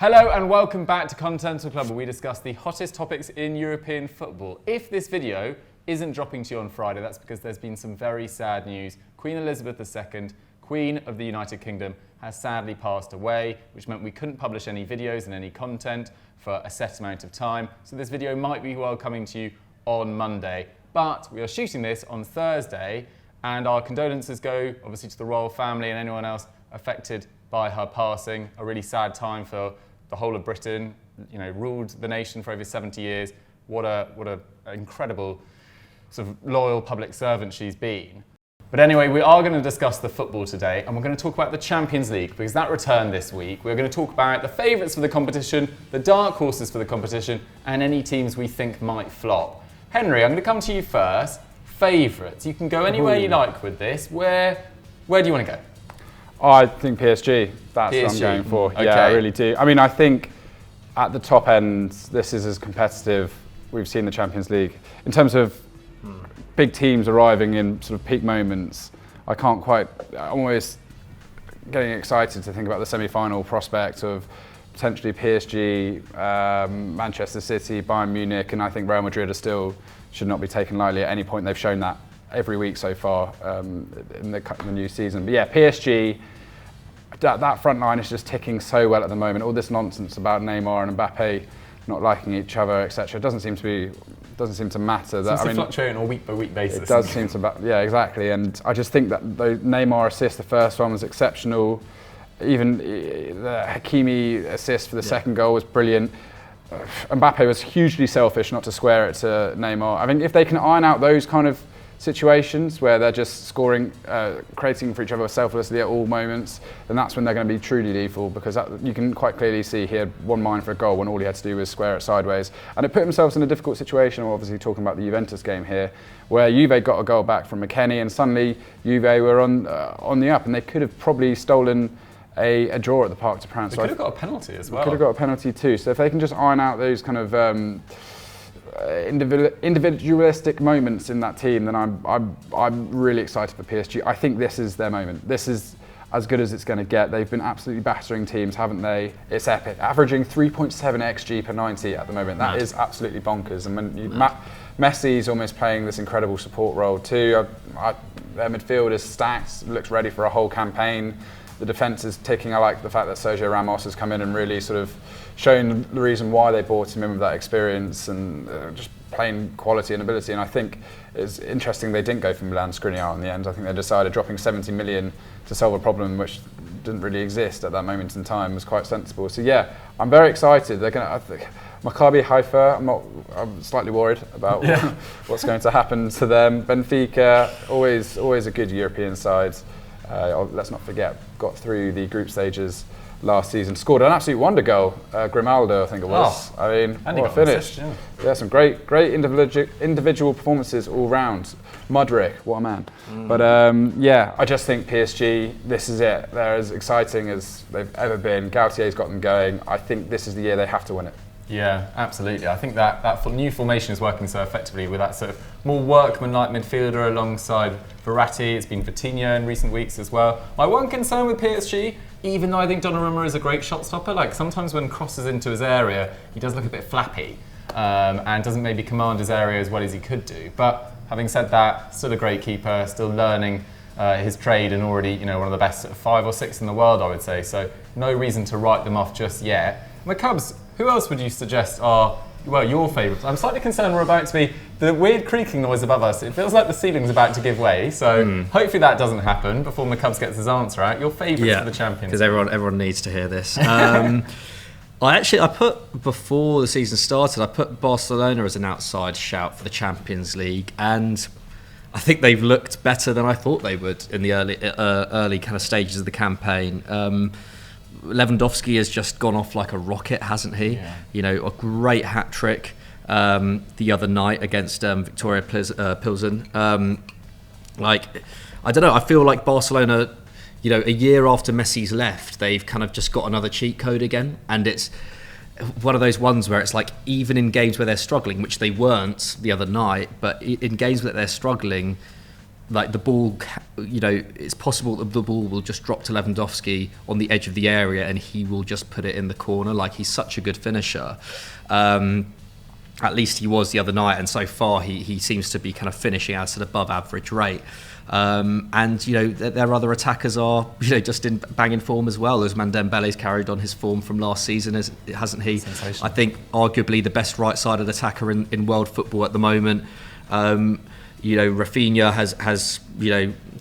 Hello and welcome back to Continental Club, where we discuss the hottest topics in European football. If this video isn't dropping to you on Friday, that's because there's been some very sad news. Queen Elizabeth II, Queen of the United Kingdom, has sadly passed away, which meant we couldn't publish any videos and any content for a set amount of time. So this video might be well coming to you on Monday. But we are shooting this on Thursday, and our condolences go obviously to the royal family and anyone else affected by her passing. A really sad time for the whole of Britain. You know, ruled the nation for over 70 years. What a incredible sort of loyal public servant she's been. But anyway, we are going to discuss the football today, and we're going to talk about the Champions League because that returned this week. We're going to talk about the favourites for the competition, the dark horses for the competition, and any teams we think might flop. Henry, I'm going to come to you first. Favourites. You can go anywhere you like with this. Where do you want to go? I think PSG. That's what I'm going for. Okay. Yeah, I really do. I mean, I think at the top end, this is as competitive we've seen the Champions League. In terms of big teams arriving in sort of peak moments, I'm always getting excited to think about the semi-final prospect of potentially PSG, Manchester City, Bayern Munich, and I think Real Madrid should not be taken lightly at any point. They've shown that every week so far in the new season. But yeah, PSG, that front line is just ticking so well at the moment. All this nonsense about Neymar and Mbappe not liking each other, etc. Doesn't seem to matter. It seems to fluctuate on a week by week basis. It does seem to, yeah, exactly. And I just think that the Neymar assist, the first one was exceptional. Even the Hakimi assist for the second goal was brilliant. Mbappe was hugely selfish not to square it to Neymar. I think if they can iron out those kind of situations where they're just scoring, creating for each other selflessly at all moments, then that's when they're going to be truly lethal, because you can quite clearly see he had one mind for a goal when all he had to do was square it sideways. And it put themselves in a difficult situation. We're obviously talking about the Juventus game here, where Juve got a goal back from McKennie, and suddenly Juve were on the up, and they could have probably stolen a draw at the Parc des Princes. They could have got a penalty as well. Could have got a penalty too. So if they can just iron out those kind of individualistic moments in that team, then I'm really excited for PSG. I think this is their moment. This is as good as it's going to get. They've been absolutely battering teams, haven't they? It's epic. Averaging 3.7 XG per 90 at the moment. That is absolutely bonkers. And when Messi's almost playing this incredible support role too. Their midfield is stacked, looks ready for a whole campaign. The defence is ticking. I like the fact that Sergio Ramos has come in and really sort of shown the reason why they brought him in with that experience and just playing quality and ability. And I think it's interesting they didn't go for Milan Skriniar in the end. I think they decided dropping 70 million to solve a problem which didn't really exist at that moment in time was quite sensible. So yeah, I'm very excited. They're going to. Maccabi Haifa, I'm slightly worried about what's going to happen to them. Benfica, always a good European side. Let's not forget, got through the group stages last season, scored an absolute wonder goal, Grimaldo I think it was. I mean, what a finish. Yeah, some great individual performances all round. Mudryk, what a man. But yeah, I just think PSG, this is it. They're as exciting as they've ever been. Gautier's got them going. I think this is the year they have to win it. Yeah, absolutely. I think that new formation is working so effectively with that sort of more workman-like midfielder alongside Verratti. It's been Vitinha in recent weeks as well. My one concern with PSG, even though I think Donnarumma is a great shot stopper, like sometimes when crosses into his area, he does look a bit flappy and doesn't maybe command his area as well as he could do. But having said that, still a great keeper, still learning his trade, and already one of the best 5 or 6 in the world, I would say. So no reason to write them off just yet. The Cubs, who else would you suggest are, your favourites? I'm slightly concerned we're about to be the weird creaking noise above us. It feels like the ceiling's about to give way. So hopefully that doesn't happen before McCubs gets his answer out. Your favourites for the Champions? Because everyone needs to hear this. I put, before the season started, I put Barcelona as an outside shout for the Champions League, and I think they've looked better than I thought they would in the early kind of stages of the campaign. Lewandowski has just gone off like a rocket, hasn't he? Yeah. A great hat trick the other night against Victoria Pilsen. I don't know, I feel like Barcelona, a year after Messi's left, they've kind of just got another cheat code again, and it's one of those ones where it's like, even in games where they're struggling, which they weren't the other night, but in games where they're struggling, like the ball, it's possible that the ball will just drop to Lewandowski on the edge of the area and he will just put it in the corner. Like, he's such a good finisher. At least he was the other night, and so far he seems to be kind of finishing at an above average rate. And their other attackers are just in banging form as well. As Dembele's carried on his form from last season, hasn't he? I think arguably the best right-sided attacker in world football at the moment. Rafinha has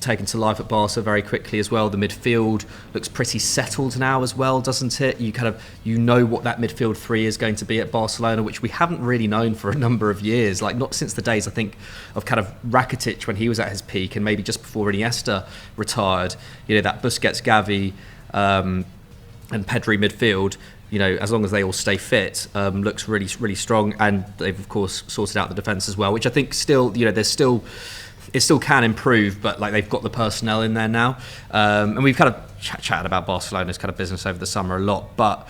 taken to life at Barca very quickly as well. The midfield looks pretty settled now as well, doesn't it? You know what that midfield three is going to be at Barcelona, which we haven't really known for a number of years. Like, not since the days, I think, of kind of Rakitic when he was at his peak, and maybe just before Iniesta retired. That Busquets, Gavi, and Pedri midfield, as long as they all stay fit, looks really, really strong. And they've, of course, sorted out the defence as well, which I think still, it still can improve, but like, they've got the personnel in there now. And we've kind of chatted about Barcelona's kind of business over the summer a lot, but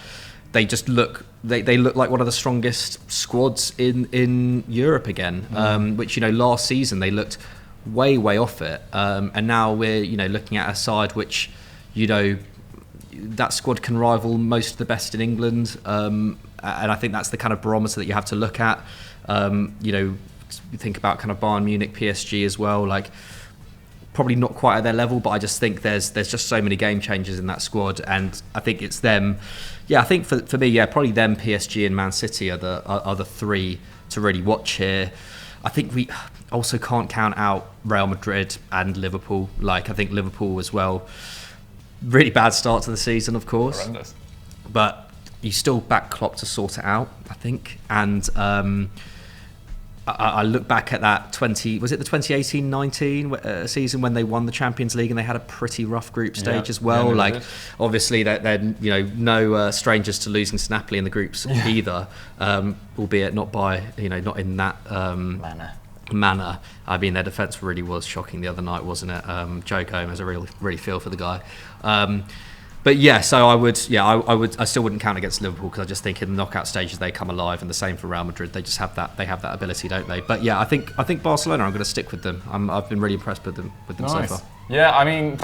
they just look, they look like one of the strongest squads in Europe again, which, last season they looked way, way off it. And now we're, looking at a side which, that squad can rival most of the best in England, and I think that's the kind of barometer that you have to look at. You think about kind of Bayern Munich, PSG as well, like probably not quite at their level, but I just think there's just so many game changers in that squad, and I think it's them. Yeah, I think for me, probably them, PSG and Man City are the three to really watch here. I think we also can't count out Real Madrid and Liverpool. Like, I think Liverpool as well. Really bad start to the season, of course. Horrendous. But you still back Klopp to sort it out, I think. And I look back at that the 2018-19 season when they won the Champions League, and they had a pretty rough group stage as well. Yeah, like, obviously they're no strangers to losing to Napoli in the groups either, albeit not by not in that manner. I mean, their defence really was shocking the other night, wasn't it? Joe Gomez, I really feel for the guy. But yeah, so I still wouldn't count against Liverpool, because I just think in the knockout stages they come alive, and the same for Real Madrid. They just have that ability, don't they? But yeah, I think Barcelona, I'm going to stick with them. I've been really impressed with them nice. So far. Yeah, I mean,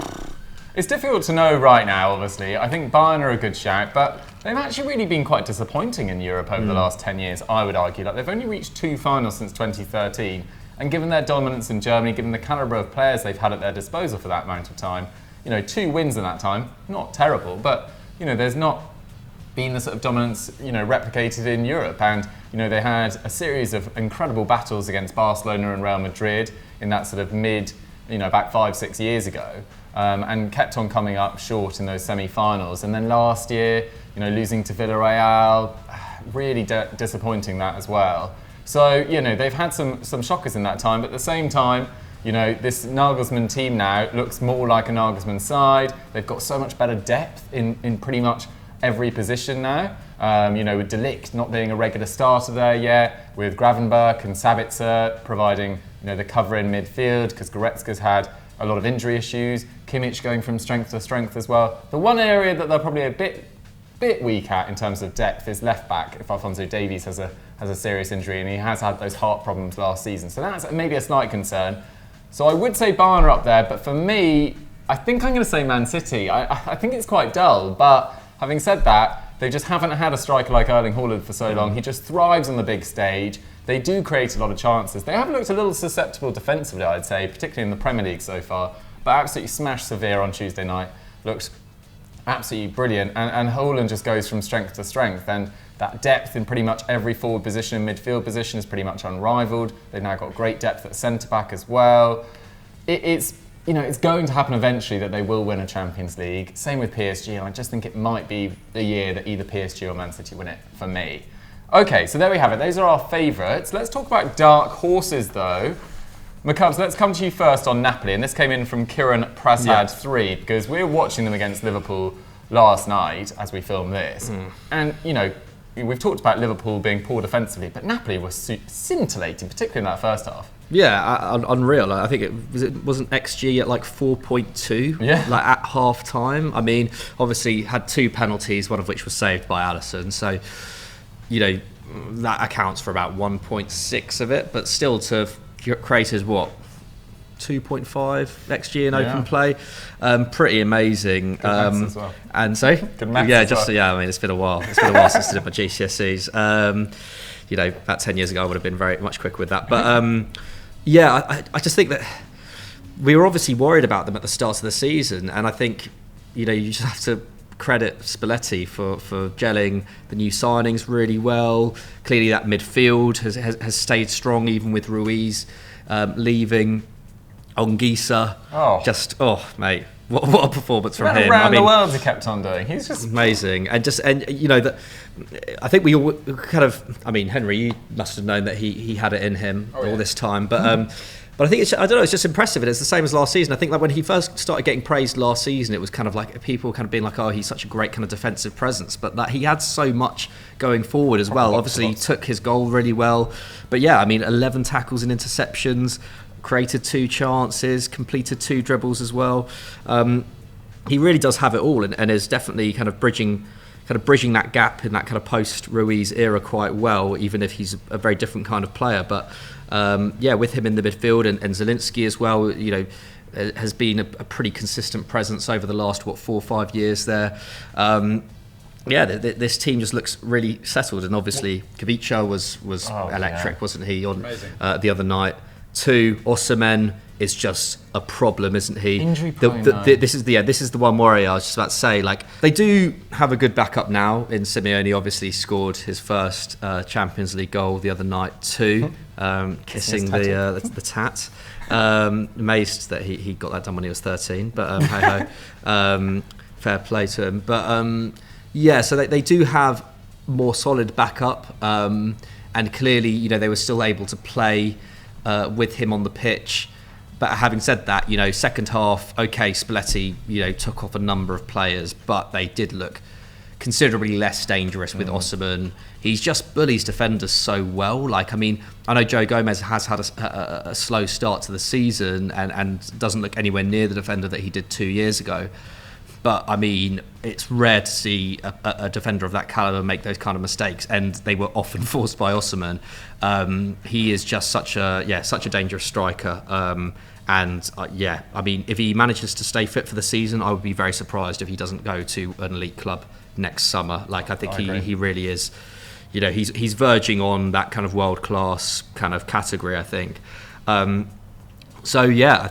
it's difficult to know right now, obviously. I think Bayern are a good shout, but they've actually really been quite disappointing in Europe over the last 10 years, I would argue. Like, they've only reached 2 finals since 2013, and given their dominance in Germany, given the calibre of players they've had at their disposal for that amount of time, 2 wins in that time, not terrible, but there's not been the sort of dominance replicated in Europe. And they had a series of incredible battles against Barcelona and Real Madrid in that sort of mid, about 5-6 years ago, and kept on coming up short in those semi-finals. And then last year, losing to Villarreal, really disappointing that as well. So they've had some shockers in that time, but at the same time, this Nagelsmann team now looks more like a Nagelsmann side. They've got so much better depth in pretty much every position now. With De Ligt not being a regular starter there yet, with Gravenberch and Sabitzer providing the cover in midfield, because Goretzka's had a lot of injury issues. Kimmich going from strength to strength as well. The one area that they're probably a bit weak at in terms of depth is left back, if Alphonso Davies has a serious injury, and he has had those heart problems last season. So that's maybe a slight concern. So I would say Bayern are up there, but for me, I think I'm going to say Man City. I think it's quite dull, but having said that, they just haven't had a striker like Erling Haaland for so long. He just thrives on the big stage. They do create a lot of chances. They have looked a little susceptible defensively, I'd say, particularly in the Premier League so far, but absolutely smashed Sevilla on Tuesday night. Looked absolutely brilliant, and Haaland just goes from strength to strength, and that depth in pretty much every forward position and midfield position is pretty much unrivaled. They've now got great depth at centre-back as well. It's going to happen eventually that they will win a Champions League. Same with PSG, and I just think it might be the year that either PSG or Man City win it, for me. Okay, so there we have it. Those are our favourites. Let's talk about dark horses, though. McCubs, let's come to you first on Napoli, and this came in from Kiran Prasad 3, because we were watching them against Liverpool last night as we filmed this, and we've talked about Liverpool being poor defensively, but Napoli was scintillating, particularly in that first half. Yeah, unreal. I think it wasn't XG at like 4.2, like at half time. I mean, obviously had 2 penalties, one of which was saved by Alisson, so that accounts for about 1.6 of it, but still to have created 2.5 XG in open play. Pretty amazing. Good maths as well. And so, Good maths I mean, it's been a while. It's been a while since I did my GCSEs. About 10 years ago, I would have been very much quicker with that. But I just think that we were obviously worried about them at the start of the season, and I think you just have to credit Spalletti for gelling the new signings really well. Clearly, that midfield has stayed strong even with Ruiz leaving. Ongisa, mate, what a performance from him! Around the world, he kept on doing. He's just amazing, I think we all kind of. I mean, Henry, you must have known that he had it in him all this time, but I think it's just impressive, and it's the same as last season. I think like when he first started getting praised last season, it was kind of like people kind of being like, oh, he's such a great kind of defensive presence, but that he had so much going forward as well. Obviously, he took his goal really well, but 11 tackles and interceptions. Created 2 chances, completed 2 dribbles as well. He really does have it all, and is definitely kind of bridging that gap in that kind of post-Ruiz era quite well, even if he's a very different kind of player. But with him in the midfield and Zielinski as well, has been a pretty consistent presence over the last 4 or 5 years there. This team just looks really settled, and obviously Kavica was electric, wasn't he, on the other night? 2, Osimhen is just a problem, isn't he? Injury prone. This is the one worry I was just about to say. Like, they do have a good backup now. In Simeone, obviously scored his first Champions League goal the other night too, kissing the tat. Amazed that he got that done when he was 13, but hey ho, fair play to him. But so they do have more solid backup, and clearly they were still able to play with him on the pitch. But having said that, second half, Spalletti, took off a number of players, but they did look considerably less dangerous with Osimhen. He's just bullies defenders so well. Like, I mean, I know Joe Gomez has had a slow start to the season and doesn't look anywhere near the defender that he did 2 years ago. But, I mean, it's rare to see a defender of that calibre make those kind of mistakes, and they were often forced by Osimhen. He is just such a dangerous striker. I mean, if he manages to stay fit for the season, I would be very surprised if he doesn't go to an elite club next summer. Like, I think he really is. He's verging on that kind of world-class kind of category, I think. I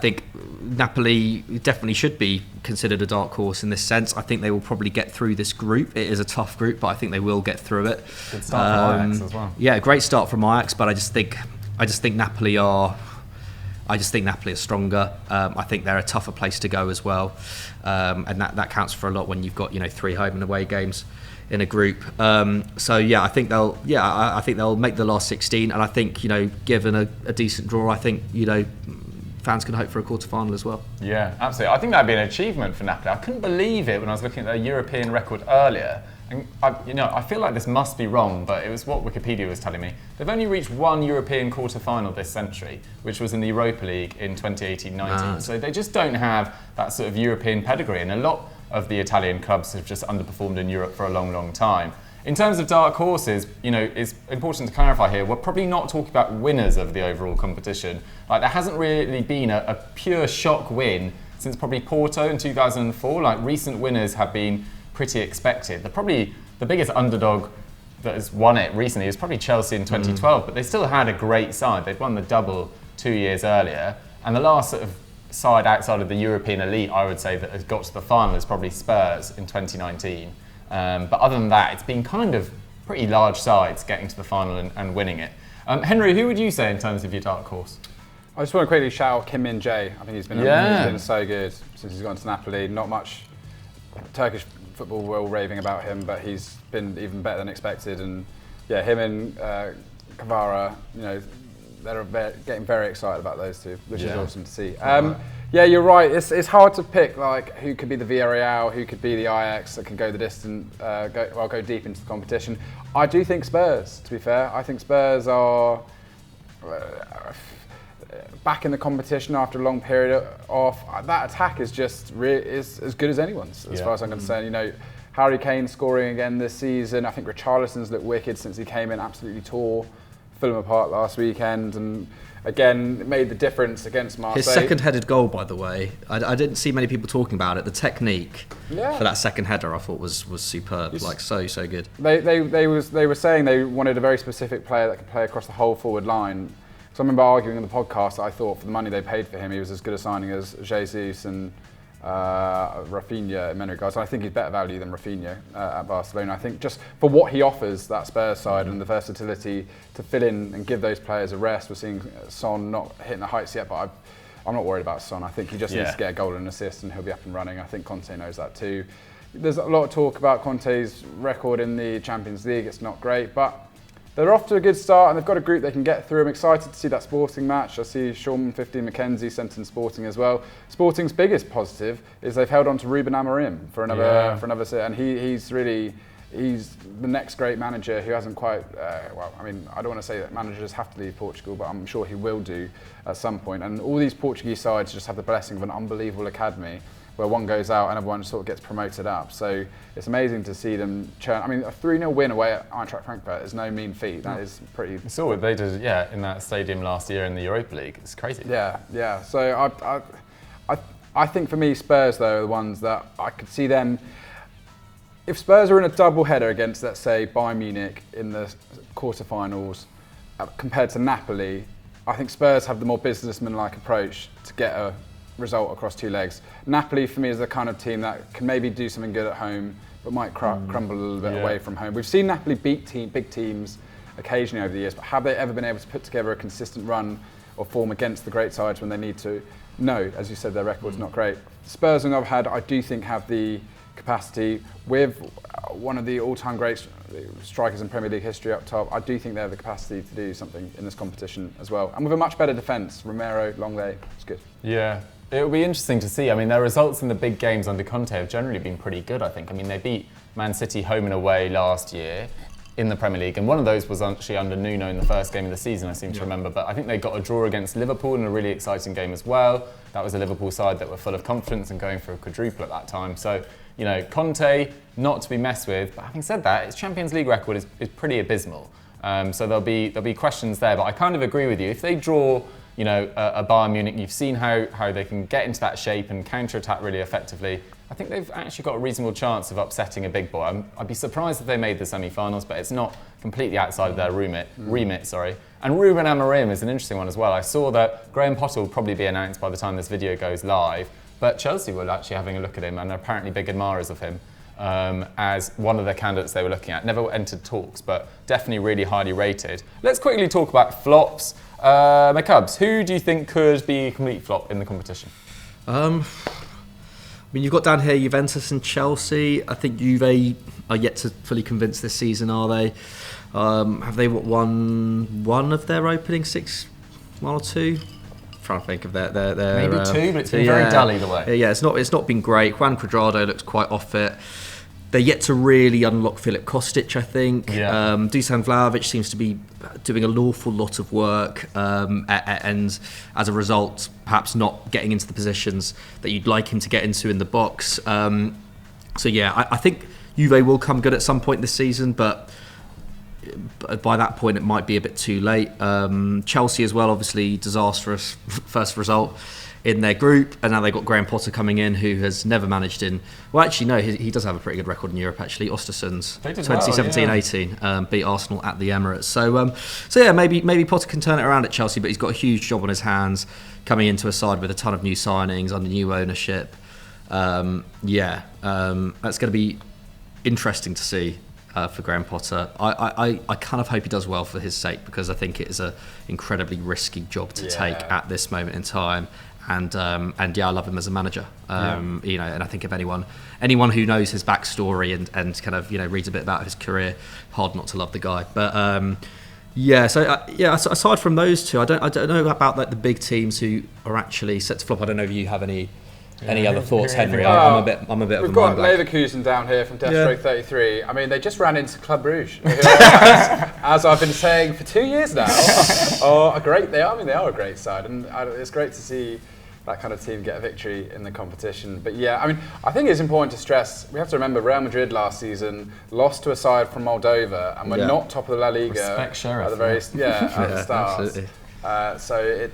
think Napoli definitely should be considered a dark horse in this sense. I think they will probably get through this group. It is a tough group, but I think they will get through it. Good start from Ajax as well. Yeah, great start from Ajax, but I just think Napoli are stronger. I think they're a tougher place to go as well, and that counts for a lot when you've got 3 home and away games in a group. I think they'll make the last 16, and I think given a decent draw, I think fans can hope for a quarter-final as well. Yeah, absolutely. I think that'd be an achievement for Napoli. I couldn't believe it when I was looking at their European record earlier. And I feel like this must be wrong, but it was what Wikipedia was telling me. They've only reached 1 European quarter-final this century, which was in the Europa League in 2018-19. So they just don't have that sort of European pedigree, and a lot of the Italian clubs have just underperformed in Europe for a long, long time. In terms of dark horses, it's important to clarify here, we're probably not talking about winners of the overall competition. Like, there hasn't really been a pure shock win since probably Porto in 2004. Like, recent winners have been pretty expected. Probably the biggest underdog that has won it recently is probably Chelsea in 2012, but they still had a great side. They'd won the double 2 years earlier, and the last sort of side outside of the European elite, I would say, that has got to the final is probably Spurs in 2019. But other than that, it's been kind of pretty large sides getting to the final and winning it. Henry, who would you say in terms of your dark horse? I just want to quickly shout Kim Min-jae. I think he's been so good since he's gone to Napoli. Not much Turkish football were all raving about him, but he's been even better than expected. And yeah, him and Kvara, they're getting very excited about those two, which is awesome to see. Yeah, you're right. It's hard to pick like who could be the Villarreal, who could be the Ajax that can go the distance, go deep into the competition. I do think Spurs. To be fair, I think Spurs are back in the competition after a long period off. That attack is just is as good as anyone's, as far as I'm concerned. Harry Kane scoring again this season. I think Richarlison's looked wicked since he came in. Absolutely tore Fulham apart last weekend, and again made the difference against Marseille. His second-headed goal, by the way, I didn't see many people talking about it. The technique for that second header, I thought was superb, like so good. They were saying they wanted a very specific player that could play across the whole forward line. So I remember arguing in the podcast that I thought for the money they paid for him, he was as good a signing as Jesus and Rafinha in many regards. I think he's better value than Rafinha at Barcelona. I think just for what he offers that Spurs side and the versatility to fill in and give those players a rest. We're seeing Son not hitting the heights yet, but I'm not worried about Son. I think he just needs to get a goal and an assist and he'll be up and running. I think Conte knows that too. There's a lot of talk about Conte's record in the Champions League. It's not great, but they're off to a good start and they've got a group they can get through. I'm excited to see that Sporting match. I see Sean 15 McKenzie sent in Sporting as well. Sporting's biggest positive is they've held on to Ruben Amorim for another set, and he's the next great manager who hasn't quite. I don't want to say that managers have to leave Portugal, but I'm sure he will do at some point. And all these Portuguese sides just have the blessing of an unbelievable academy, where one goes out and everyone sort of gets promoted up. So it's amazing to see them churn. I mean, a 3-0 win away at Eintracht Frankfurt is no mean feat. That is pretty... You saw what they did, in that stadium last year in the Europa League. It's crazy. Yeah. So I think for me, Spurs, though, are the ones that I could see them... If Spurs are in a double header against, let's say, Bayern Munich in the quarterfinals, compared to Napoli, I think Spurs have the more businessman-like approach to get a result across two legs. Napoli for me is the kind of team that can maybe do something good at home but might crumble a little bit away from home. We've seen Napoli beat big teams occasionally over the years, but have they ever been able to put together a consistent run or form against the great sides when they need to? No, as you said, their record's not great. Spurs, on the other hand, I do think have the capacity with one of the all-time great strikers in Premier League history up top. I do think they have the capacity to do something in this competition as well, and with a much better defence. Romero, Longley, it's good. Yeah. It will be interesting to see. I mean, their results in the big games under Conte have generally been pretty good, I think. I mean, they beat Man City home and away last year in the Premier League, and one of those was actually under Nuno in the first game of the season, I seem to remember. But I think they got a draw against Liverpool in a really exciting game as well. That was a Liverpool side that were full of confidence and going for a quadruple at that time. So, Conte, not to be messed with. But having said that, his Champions League record is pretty abysmal. So there'll be questions there. But I kind of agree with you. If they draw... a Bayern Munich, you've seen how they can get into that shape and counter-attack really effectively. I think they've actually got a reasonable chance of upsetting a big boy. I'd be surprised if they made the semi-finals, but it's not completely outside of their remit. And Ruben Amorim is an interesting one as well. I saw that Graham Potter will probably be announced by the time this video goes live, but Chelsea were actually having a look at him and are apparently big admirers of him as one of the candidates they were looking at. Never entered talks, but definitely really highly rated. Let's quickly talk about flops. McCubs, who do you think could be a complete flop in the competition? You've got down here Juventus and Chelsea. I think Juve are yet to fully convince this season, are they? Have they won one of their opening 6, 1 or 2? I'm trying to think of their maybe 2, but it's been very dull either way. Yeah, it's not been great. Juan Cuadrado looks quite off it. They're yet to really unlock Filip Kostic, I think. Yeah. Dusan Vlahovic seems to be doing an awful lot of work, and as a result, perhaps not getting into the positions that you'd like him to get into in the box. I think Juve will come good at some point this season, but by that point it might be a bit too late. Chelsea as well, obviously disastrous first result in their group, and now they've got Graham Potter coming in, who has never managed in... Well, actually, no, he does have a pretty good record in Europe, actually. Ostersunds, 2017-18, beat Arsenal at the Emirates. So maybe Potter can turn it around at Chelsea, but he's got a huge job on his hands, coming into a side with a ton of new signings, under new ownership. That's going to be interesting to see for Graham Potter. I kind of hope he does well for his sake, because I think it is an incredibly risky job to take at this moment in time. And I love him as a manager. And I think if anyone who knows his backstory and kind of reads a bit about his career, hard not to love the guy. But aside from those two, I don't know about the big teams who are actually set to flop. I don't know if you have any other thoughts, Henry. I'm a bit of a mind blank. We've got Leverkusen down here from Deathstroke 33. I mean, they just ran into Club Brugge, who are, as I've been saying for 2 years now, are great. They are a great side, and it's great to see that kind of team get a victory in the competition. But yeah, I mean, I think it's important to stress, we have to remember Real Madrid last season lost to a side from Moldova and were not top of the La Liga Respect Sheriff, at the very at the start. Absolutely.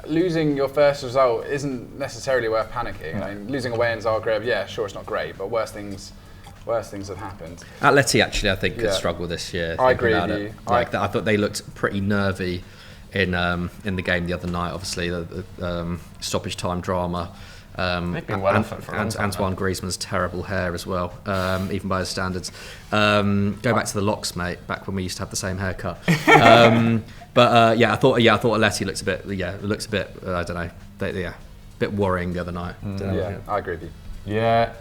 Losing your first result isn't necessarily worth panicking. I mean, losing away in Zagreb, yeah, sure, it's not great, but worse things have happened. Atleti actually, I think, could struggle this year. I agree with you. I thought they looked pretty nervy in the game the other night. Obviously, the stoppage time drama. They've been well for a long time, Antoine Griezmann's terrible hair as well, even by his standards. Go back to the locks, mate. Back when we used to have the same haircut. But I thought Atleti looks a bit. I don't know. A bit worrying the other night. I agree with you. Yeah,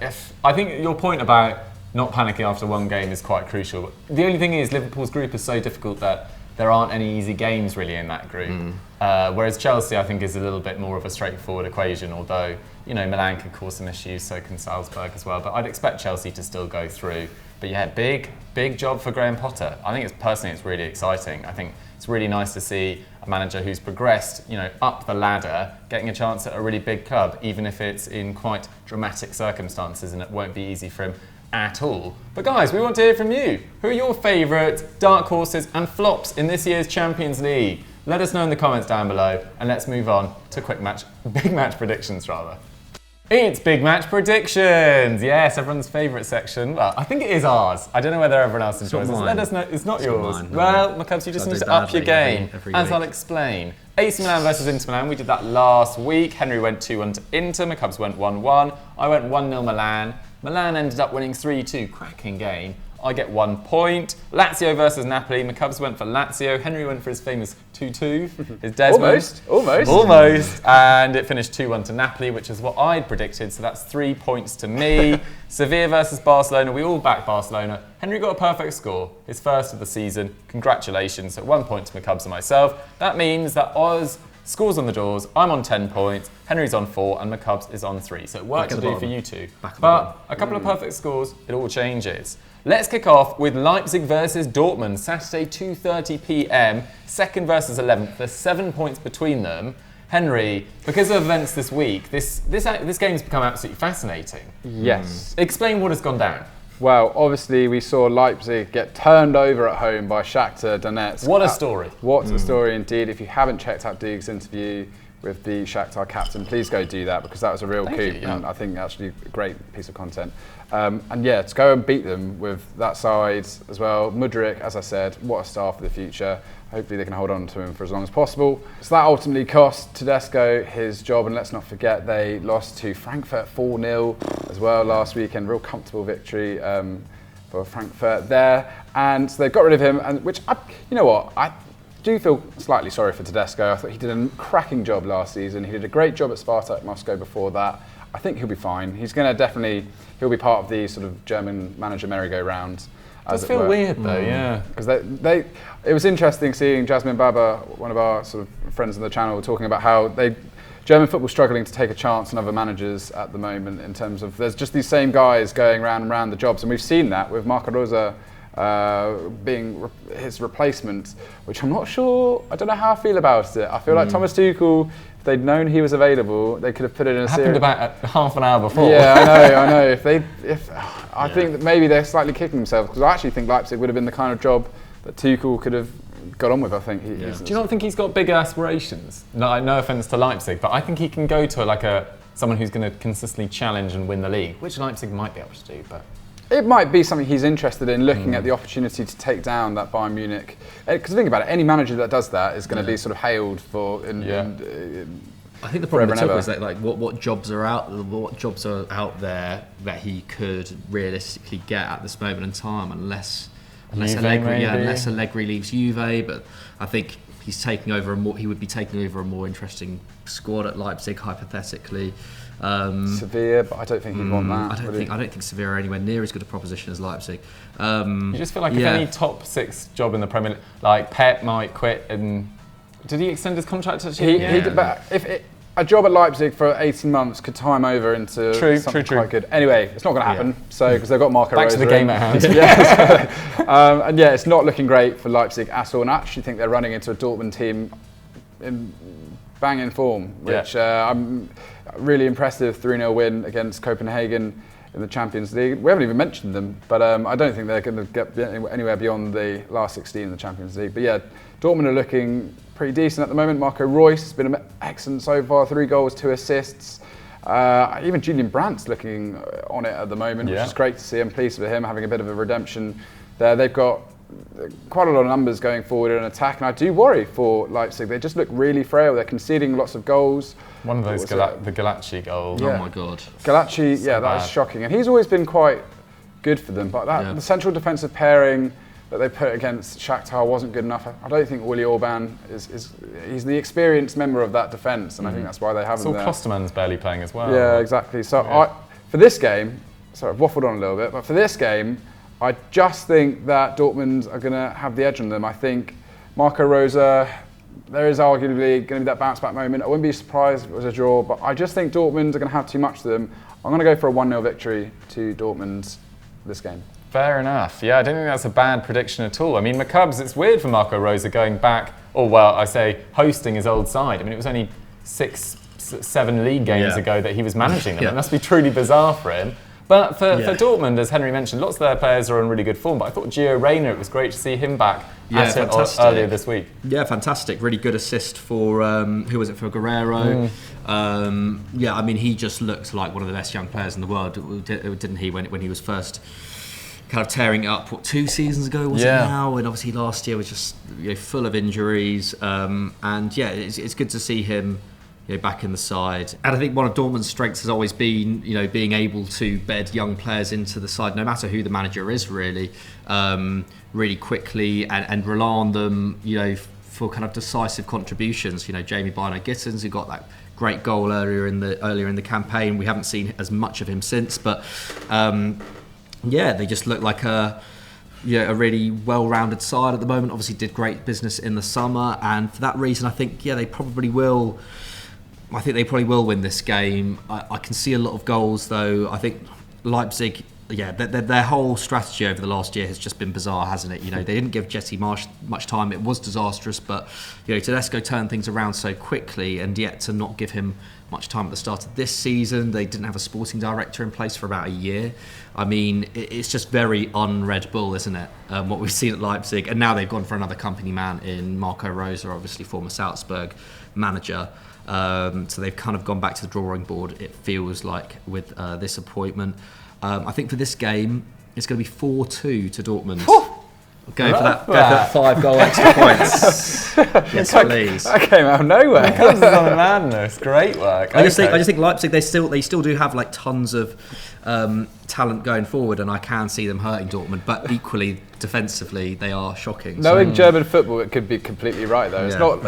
I think your point about not panicking after one game is quite crucial. The only thing is Liverpool's group is so difficult that there aren't any easy games really in that group. Whereas Chelsea, I think, is a little bit more of a straightforward equation, although, Milan can cause some issues, so can Salzburg as well. But I'd expect Chelsea to still go through. But yeah, big job for Graham Potter. I think it's really exciting. I think it's really nice to see a manager who's progressed, up the ladder, getting a chance at a really big club, even if it's in quite dramatic circumstances, and it won't be easy for him at all. But guys, we want to hear from you. Who are your favourite dark horses and flops in this year's Champions League? Let us know in the comments down below, and let's move on to big match predictions rather. It's big match predictions. Yes, everyone's favourite section. Well, I think it is ours. I don't know whether everyone else enjoys it. Let us know. It's not yours. Mine, well, McCubs, you just need to up your game, every as week. I'll explain. AC Milan versus Inter Milan. We did that last week. Henry went 2-1 to Inter. McCubs went 1-1. I went 1-0 Milan. Milan ended up winning 3-2. Cracking game. I get 1 point. Lazio versus Napoli. McCubs went for Lazio. Henry went for his famous 2-2. His Desmond. Almost. And it finished 2-1 to Napoli, which is what I'd predicted. So that's 3 points to me. Sevilla versus Barcelona. We all backed Barcelona. Henry got a perfect score. His first of the season. Congratulations. So 1 point to McCubs and myself. That means that Oz scores on the doors. I'm on 10 points. Henry's on 4 and McCubs is on 3. So work to do for you two. But a couple of perfect scores, it all changes. Let's kick off with Leipzig versus Dortmund, Saturday 2:30 p.m. Second versus 11th. There's 7 points between them. Henry, because of events this week, this game's become absolutely fascinating. Yes. Explain what has gone down. Well, obviously we saw Leipzig get turned over at home by Shakhtar Donetsk. What a story. What a story indeed. If you haven't checked out Deeg's interview with the Shakhtar captain, please go do that, because that was a real coup, and I think actually a great piece of content. And yeah, to go and beat them with that side as well. Mudryk, as I said, what a star for the future. Hopefully they can hold on to him for as long as possible. So that ultimately cost Tedesco his job, and let's not forget they lost to Frankfurt 4-0 as well last weekend. Real comfortable victory for Frankfurt there, and so they got rid of him. And I do feel slightly sorry for Tedesco. I thought he did a cracking job last season. He did a great job at Spartak Moscow before that. I think he'll be fine. He'll be part of the sort of German manager merry-go-round. It does feel weird though, yeah. Because it was interesting seeing Jasmine Baba, one of our sort of friends on the channel, talking about how German football struggling to take a chance on other managers at the moment, in terms of there's just these same guys going round and round the jobs, and we've seen that with Marco Rosa being his replacement, which I'm not sure. I don't know how I feel about it. I feel like Thomas Tuchel, if they'd known he was available, they could have put it in a series. Happened about half an hour before. Yeah, I know. I think that maybe they're slightly kicking themselves, because I actually think Leipzig would have been the kind of job that Tuchel could have got on with. I think. Do you not think he's got bigger aspirations? No offense to Leipzig, but I think he can go to someone who's going to consistently challenge and win the league, which Leipzig might be able to do, but. It might be something he's interested in, looking at the opportunity to take down that Bayern Munich. Because think about it, any manager that does that is going to be sort of hailed for. I think the problem with Tuchel is that what jobs are out there that he could realistically get at this moment in time, unless Allegri leaves Juve. But I think he's taking over he would be taking over a more interesting squad at Leipzig, hypothetically. Sevilla, but I don't think he'd want that. I don't think Sevilla are anywhere near as good a proposition as Leipzig. You just feel like if any top 6 job in the Premier League, like Pep might quit, and did he extend his contract actually? He did, but a job at Leipzig for 18 months could time over into something quite good. Anyway, it's not going to happen. So because they've got Marco Rosa. Back to the game at hand. And it's not looking great for Leipzig at all. And I actually think they're running into a Dortmund team banging form, which I'm really impressive 3-0 win against Copenhagen in the Champions League. We haven't even mentioned them, but I don't think they're going to get anywhere beyond the last 16 in the Champions League. But yeah, Dortmund are looking pretty decent at the moment. Marco Reus has been excellent so far, 3 goals, 2 assists. Even Julian Brandt's looking on it at the moment, which is great to see. I'm pleased with him having a bit of a redemption there. They've got quite a lot of numbers going forward in attack, and I do worry for Leipzig. They just look really frail. They're conceding lots of goals. One of those, the Galacci goal. Yeah. Oh my God. Galacci, that is shocking. And he's always been quite good for them, but the central defensive pairing that they put against Shakhtar wasn't good enough. I don't think Willy Orban he's the experienced member of that defence, and I think that's why they have him there. Klosterman's barely playing as well. Yeah, exactly. So for this game, sorry, I've waffled on a little bit, but for this game, I just think that Dortmund are going to have the edge on them. I think Marco Reus, there is arguably going to be that bounce back moment. I wouldn't be surprised if it was a draw, but I just think Dortmund are going to have too much to them. I'm going to go for a 1-0 victory to Dortmund this game. Fair enough. Yeah, I don't think that's a bad prediction at all. I mean, McCubs, it's weird for Marco Reus going back, hosting his old side. I mean, it was only 6-7 league games ago that he was managing them. It must be truly bizarre for him. But for Dortmund, as Henry mentioned, lots of their players are on really good form. But I thought Gio Reyna, it was great to see him back earlier this week. Yeah, fantastic. Really good assist for, who was it, for Guerrero. I mean, he just looked like one of the best young players in the world, didn't he, when he was first kind of tearing it up, 2 seasons ago was it now? And obviously last year was just full of injuries. It's good to see him back in the side. And I think one of Dortmund's strengths has always been, being able to bed young players into the side, no matter who the manager is, really quickly and rely on them, for kind of decisive contributions. Jamie Bynoe-Gittens, who got that great goal earlier in the campaign. We haven't seen as much of him since, but they just look like a really well-rounded side at the moment. Obviously did great business in the summer, and for that reason I think they probably will win this game. I can see a lot of goals though. I think Leipzig, their whole strategy over the last year has just been bizarre, hasn't it? They didn't give Jesse Marsch much time. It was disastrous, but Tedesco turned things around so quickly, and yet to not give him much time at the start of this season. They didn't have a sporting director in place for about a year. I mean, it's just very un-Red Bull, isn't it? What we've seen at Leipzig, and now they've gone for another company man in Marco Reus, obviously former Salzburg manager. So they've kind of gone back to the drawing board, it feels like, with this appointment. I think for this game, it's going to be 4-2 to Dortmund. Go for that 5 goal extra points. Yes, please. That came out of nowhere. It comes on madness. Great work. I just think Leipzig, they still do have tons of talent going forward, and I can see them hurting Dortmund. But equally, defensively, they are shocking. Knowing German football, it could be completely right though. It's not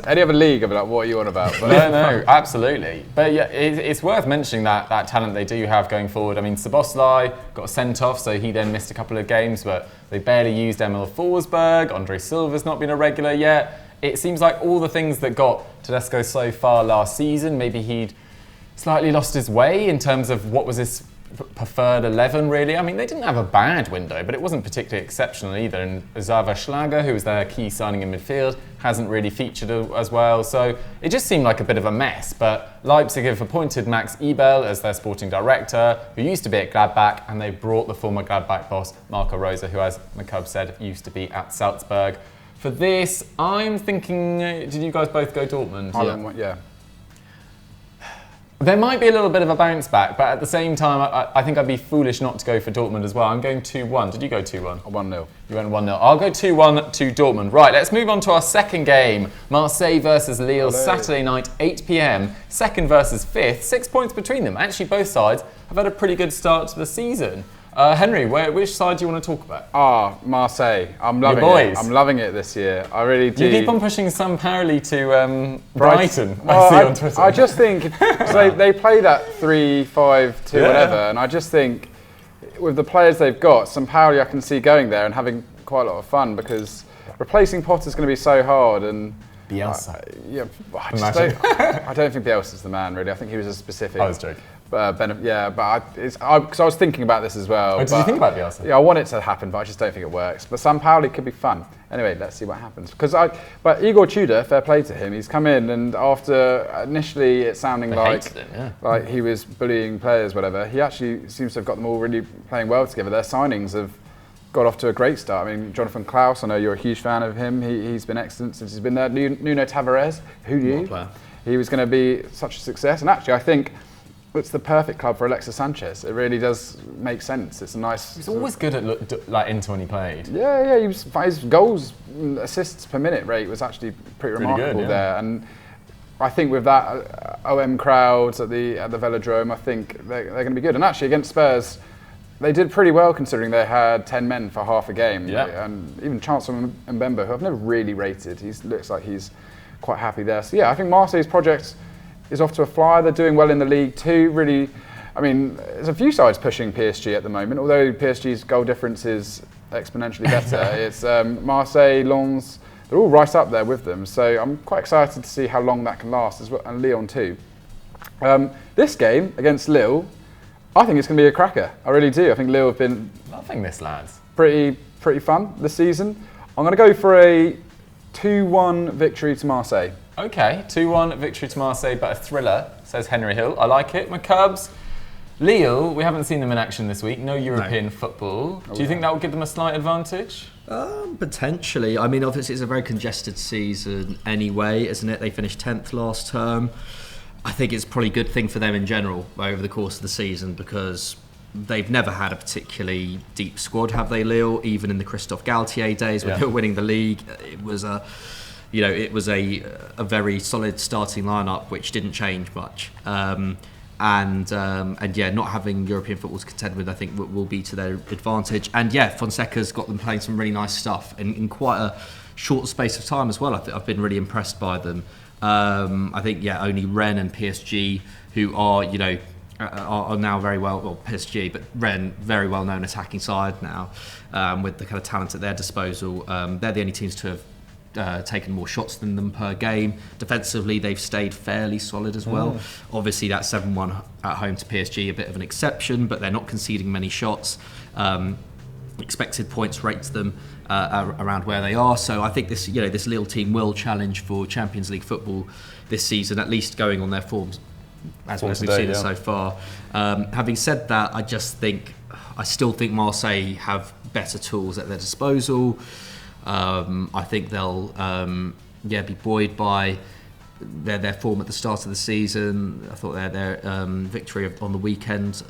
any other league. I'd be like, what are you on about? But no, absolutely. But it's worth mentioning that talent they do have going forward. I mean, Szoboszlai got sent off, so he then missed a couple of games, but they barely used Emil Forsberg. Andre Silva's not been a regular yet. It seems like all the things that got Tedesco so far last season, maybe he'd slightly lost his way in terms of what was his preferred 11, really. I mean, they didn't have a bad window, but it wasn't particularly exceptional either. And Xaver Schlager, who was their key signing in midfield, hasn't really featured as well. So it just seemed like a bit of a mess. But Leipzig have appointed Max Ebel as their sporting director, who used to be at Gladbach, and they brought the former Gladbach boss, Marco Reus, who, as McCubb said, used to be at Salzburg. For this, I'm thinking, did you guys both go Dortmund? Yeah. There might be a little bit of a bounce back, but at the same time, I think I'd be foolish not to go for Dortmund as well. I'm going 2-1. Did you go 2-1? 1-0. You went 1-0. I'll go 2-1 to Dortmund. Right, let's move on to our second game. Marseille versus Lille, Saturday night, 8 p.m. Second versus fifth. 6 points between them. Actually, both sides have had a pretty good start to the season. Henry, which side do you want to talk about? Marseille. I'm loving it. I'm loving it this year. I really do. You keep on pushing some parity to Brighton. I see on Twitter. I just think they play that 3-5-2 whatever, and I just think with the players they've got, some parity I can see going there and having quite a lot of fun, because replacing Potter's going to be so hard. And Bielsa. I don't think Bielsa's the man, really. I think he was a specific. I was joking. Because I was thinking about this as well. Did you think about Bielsa? Yeah, I want it to happen, but I just don't think it works. But Sampaoli could be fun. Anyway, let's see what happens. But Igor Tudor, fair play to him. He's come in, and after initially it sounding like he was bullying players, whatever, he actually seems to have got them all really playing well together. Their signings have got off to a great start. I mean, Jonathan Klaus, I know you're a huge fan of him. He's been excellent since he's been there. Nuno Tavares, who knew? He was going to be such a success. And actually, I think it's the perfect club for Alexis Sanchez. It really does make sense. It's a nice... He's always good at like Inter when he played. Yeah. His goals, assists per minute rate was actually pretty remarkable good, there. And I think with that OM crowds at the Velodrome, I think they're going to be good. And actually against Spurs, they did pretty well considering they had 10 men for half a game. Yeah. And even Chancellor Mbemba, who I've never really rated, he looks like he's quite happy there. So yeah, I think Marseille's project is off to a flyer. They're doing well in the league too. Really, I mean, there's a few sides pushing PSG at the moment. Although PSG's goal difference is exponentially better, it's Marseille, Lens. They're all right up there with them. So I'm quite excited to see how long that can last as well, and Lyon too. This game against Lille, I think it's going to be a cracker. I really do. I think Lille have been loving this, lads. Pretty fun this season. I'm going to go for a 2-1 victory to Marseille. Okay, 2-1 victory to Marseille, but a thriller, says Henry Hill. I like it. McCubs, Lille, we haven't seen them in action this week. No European football. Do you think that will give them a slight advantage? Potentially. I mean, obviously it's a very congested season anyway, isn't it? They finished 10th last term. I think it's probably a good thing for them in general over the course of the season because they've never had a particularly deep squad, have they, Lille? Even in the Christophe Galtier days when they were winning the league, it was a very solid starting lineup which didn't change much. And not having European football to contend with, I think will be to their advantage. And yeah, Fonseca's got them playing some really nice stuff in quite a short space of time as well. I've been really impressed by them. I think only Rennes and PSG, who are now very well PSG, but Rennes very well known attacking side now, with the kind of talent at their disposal. They're the only teams to have taken more shots than them per game. Defensively, they've stayed fairly solid as well. Obviously, that 7-1 at home to PSG, a bit of an exception, but they're not conceding many shots. Expected points rates them around where they are. So I think this Lille team will challenge for Champions League football this season, at least going on their forms as we've seen it so far. Having said that, I still think Marseille have better tools at their disposal. I think they'll be buoyed by their form at the start of the season. I thought their victory on the weekend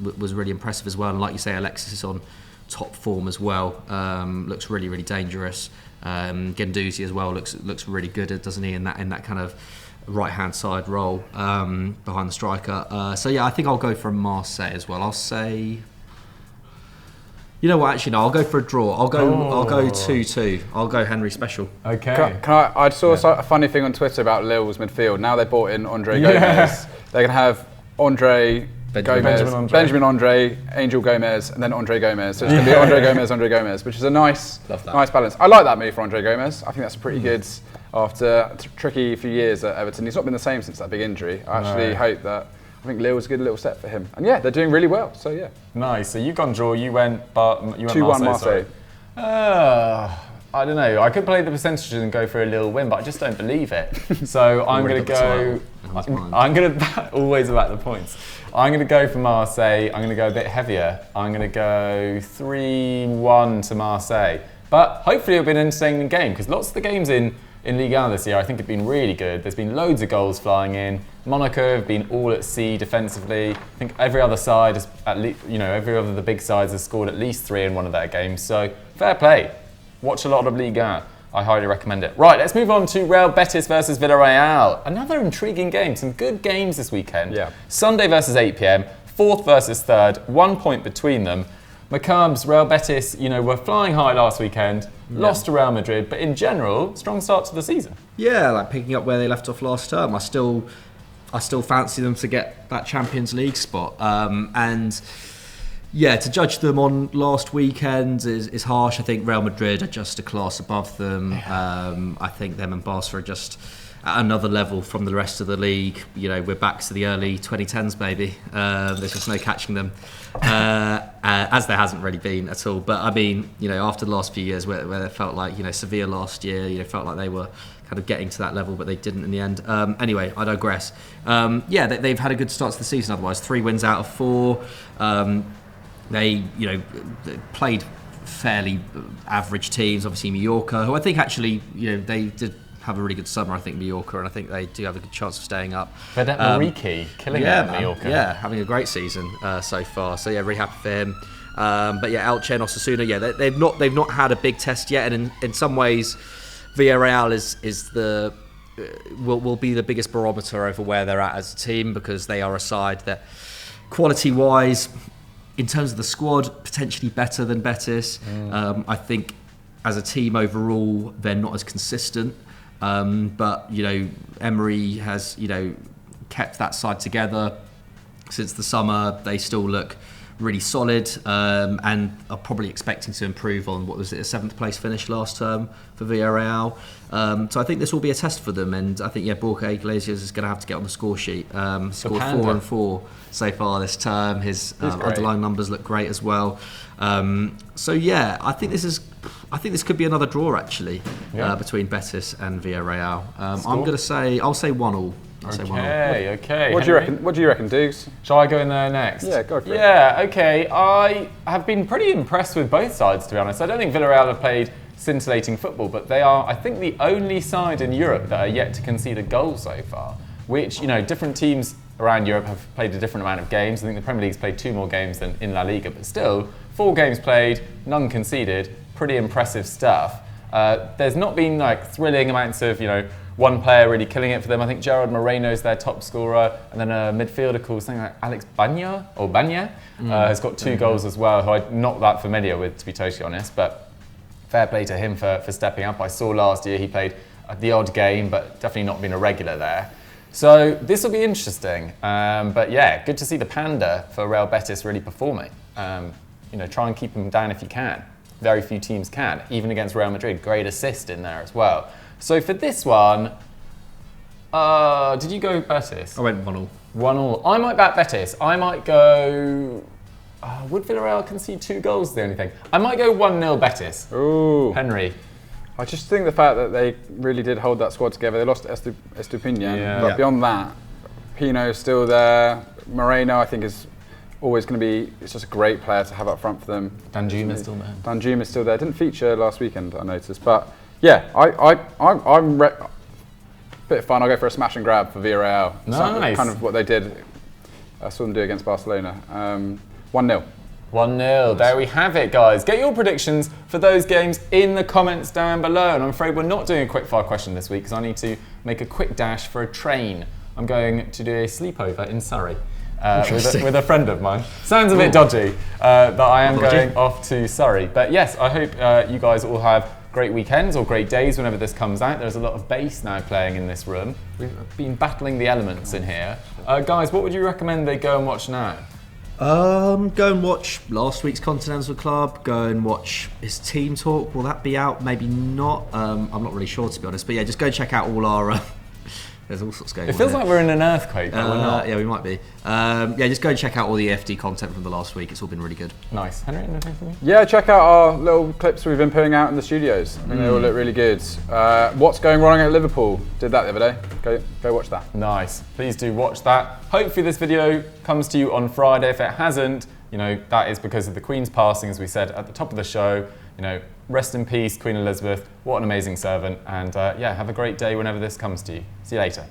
was really impressive as well. And like you say, Alexis is on top form as well. Looks really, really dangerous. Guendouzi as well looks really good, doesn't he, in that kind of right-hand side role behind the striker. I think I'll go for Marseille as well. I'll say... You know what? Actually, no. I'll go for a draw. I'll go 2-2. I'll go Henry special. Okay. I saw a funny thing on Twitter about Lille's midfield. Now they bought in Andre Gomez. They're going to have Benjamin Andre, Angel Gomez, and then Andre Gomez. So it's going to be Andre Gomez, which is a nice balance. I like that move for Andre Gomez. I think that's pretty good after a tricky few years at Everton. He's not been the same since that big injury. I actually hope that. I think Lille was a good little step for him. And yeah, they're doing really well, so yeah. Nice. So you've gone draw, you went 2-1 Marseille. I don't know. I could play the percentages and go for a little win, but I just don't believe it. So I'm going to go... I'm going to... Always about the points. I'm going to go for Marseille. I'm going to go a bit heavier. I'm going to go 3-1 to Marseille. But hopefully it'll be an entertaining game, because lots of the games in Ligue 1 this year I think have been really good. There's been loads of goals flying in. Monaco have been all at sea defensively. I think every other side has every other the big sides has scored at least 3 in one of their games. So fair play. Watch a lot of Ligue 1. I highly recommend it. Right, let's move on to Real Betis versus Villarreal. Another intriguing game. Some good games this weekend. Yeah. Sunday versus 8 p.m. 4th versus 3rd. 1 point between them. Macabres, Real Betis, were flying high last weekend. Lost to Real Madrid, but in general, strong start to the season. Yeah, like picking up where they left off last term. I still fancy them to get that Champions League spot. And yeah, to judge them on last weekend is harsh. I think Real Madrid are just a class above them. I think them and Barca are just at another level from the rest of the league. We're back to the early 2010s, baby. There's just no catching them. as there hasn't really been at all. But I mean, after the last few years where it felt like, Sevilla last year, felt like they were kind of getting to that level, but they didn't in the end. Anyway, I digress. They've had a good start to the season otherwise. 3 wins out of 4. They played fairly average teams. Obviously Mallorca, who I think actually, they did have a really good summer, I think, Mallorca, and I think they do have a good chance of staying up. Vedat Mariki killing it at Mallorca. Yeah, having a great season so far. So yeah, really happy for him. But yeah, Elche and Osasuna, they've not had a big test yet, and in some ways, Villarreal will be the biggest barometer over where they're at as a team, because they are a side that, quality-wise, in terms of the squad, potentially better than Betis. I think as a team overall, they're not as consistent. But Emery has kept that side together since the summer. They still look really solid, and are probably expecting to improve on, what was it, a 7th place finish last term for Villarreal. So I think this will be a test for them, and I think Borja Iglesias is going to have to get on the score sheet. Scored 4 and 4 so far this term. His underlying numbers look great as well. So yeah, I think this could be another draw actually, between Betis and Villarreal. I'll say 1-1. Okay. What do you reckon, Dukes? Shall I go in there next? Yeah, go for it. Yeah, okay. I have been pretty impressed with both sides, to be honest. I don't think Villarreal have played scintillating football, but they are, I think, the only side in Europe that are yet to concede a goal so far, which, different teams around Europe have played a different amount of games. I think the Premier League's played 2 more games than in La Liga, but still, 4 games played, none conceded, pretty impressive stuff. There's not been thrilling amounts of, one player really killing it for them. I think Gerard Moreno's their top scorer, and then a midfielder called something like Alex Banya has got 2 goals as well, who I'm not that familiar with, to be totally honest, but fair play to him for stepping up. I saw last year he played the odd game, but definitely not been a regular there. So this will be interesting, but yeah, good to see the Panda for Real Betis really performing. Try and keep them down if you can. Very few teams can, even against Real Madrid. Great assist in there as well. So for this one, did you go Betis? I went 1-1. 1-1. I might back Betis. I might go... would Villarreal concede 2 goals, the only thing? I might go 1-0 Betis. Ooh. Henry. I just think the fact that they really did hold that squad together. They lost Estupinian, but beyond that, Pino's still there. Moreno, I think, is always going to be... It's just a great player to have up front for them. Danjuma's still there. Danjuma's still there. Didn't feature last weekend, I noticed. But yeah, I'm bit of fun. I'll go for a smash and grab for Villarreal. Nice. Kind of what they did. I saw them do against Barcelona. 1-0. 1-0. There we have it, guys. Get your predictions for those games in the comments down below. And I'm afraid we're not doing a quickfire question this week because I need to make a quick dash for a train. I'm going to do a sleepover in Surrey with a friend of mine. Sounds a bit dodgy, but I am going off to Surrey. But yes, I hope you guys all have great weekends or great days whenever this comes out. There's a lot of bass now playing in this room. We've been battling the elements in here. Guys, what would you recommend they go and watch now? Go and watch last week's Continental Club. Go and watch his Team Talk. Will that be out? Maybe not. I'm not really sure, to be honest. But yeah, just go check out all our... there's all sorts going on. It feels like we're in an earthquake, but we're not. Yeah, we might be. Just go and check out all the FD content from the last week. It's all been really good. Nice. Henry, anything for me? Yeah, check out our little clips we've been putting out in the studios. I think they all look really good. What's Going Wrong at Liverpool? Did that the other day. Go watch that. Nice. Please do watch that. Hopefully this video comes to you on Friday. If it hasn't, that is because of the Queen's passing, as we said at the top of the show. Rest in peace, Queen Elizabeth. What an amazing servant. And have a great day whenever this comes to you. See you later.